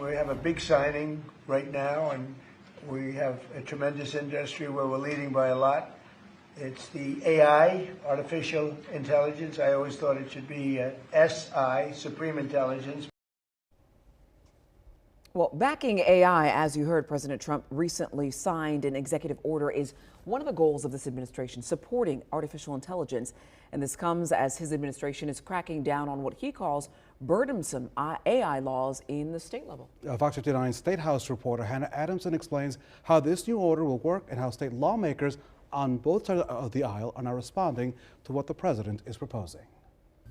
We have a big signing right now, and we have a tremendous industry where we're leading by a lot. It's the AI, artificial intelligence. I always thought it should be SI, Supreme Intelligence. Well, backing AI, as you heard, President Trump recently signed an executive order, is one of the goals of this administration, supporting artificial intelligence. And this comes as his administration is cracking down on what he calls burdensome AI laws in the state level. Fox 59 State House reporter Hannah Adamson explains how this new order will work and how state lawmakers on both sides of the aisle are now responding to what the president is proposing.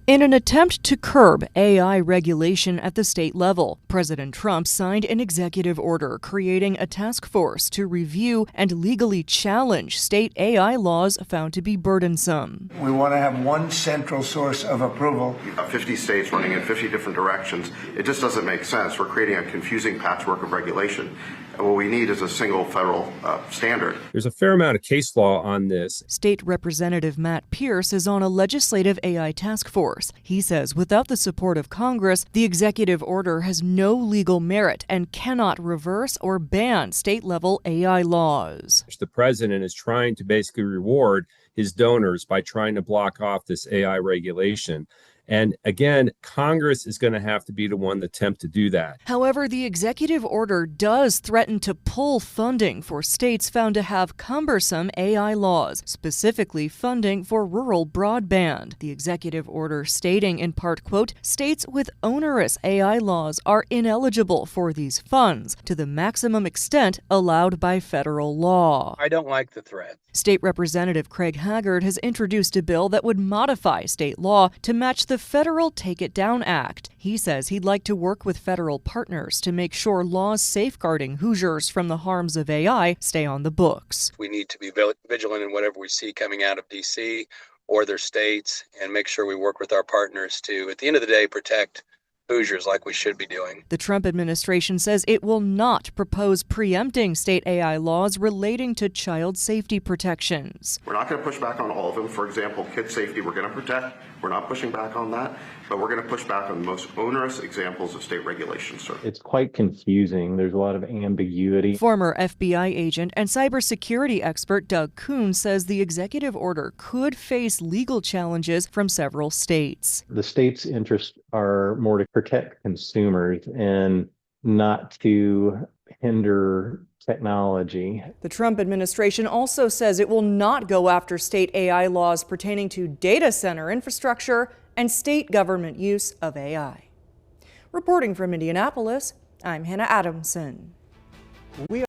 In an attempt to curb AI regulation at the state level, President Trump signed an executive order creating a task force to review and legally challenge state AI laws found to be burdensome. We want to have one central source of approval. 50 states running in 50 different directions. It just doesn't make sense. We're creating a confusing patchwork of regulation. And what we need is a single federal standard. There's a fair amount of case law on this. State Representative Matt Pierce is on a legislative AI task force. He says without the support of Congress, the executive order has no legal merit and cannot reverse or ban state-level AI laws. The president is trying to basically reward his donors by trying to block off this AI regulation. And again, Congress is going to have to be the one to attempt to do that. However, the executive order does threaten to pull funding for states found to have cumbersome AI laws, specifically funding for rural broadband. The executive order stating in part, quote, states with onerous AI laws are ineligible for these funds to the maximum extent allowed by federal law. I don't like the threat. State Representative Craig Haggard has introduced a bill that would modify state law to match the federal Take It Down Act. He says he'd like to work with federal partners to make sure laws safeguarding Hoosiers from the harms of AI stay on the books. We need to be vigilant in whatever we see coming out of D.C. or their states and make sure we work with our partners to, at the end of the day, protect Hoosiers like we should be doing. The Trump administration says it will not propose preempting state AI laws relating to child safety protections. We're not going to push back on all of them. For example, kid safety, we're going to protect. We're not pushing back on that, but we're going to push back on the most onerous examples of state regulation, sir. It's quite confusing. There's a lot of ambiguity. Former FBI agent and cybersecurity expert Doug Kuhn says the executive order could face legal challenges from several states. The state's interests are more to protect consumers and not to hinder technology. The Trump administration also says it will not go after state AI laws pertaining to data center infrastructure and state government use of AI. Reporting from Indianapolis, I'm Hannah Adamson.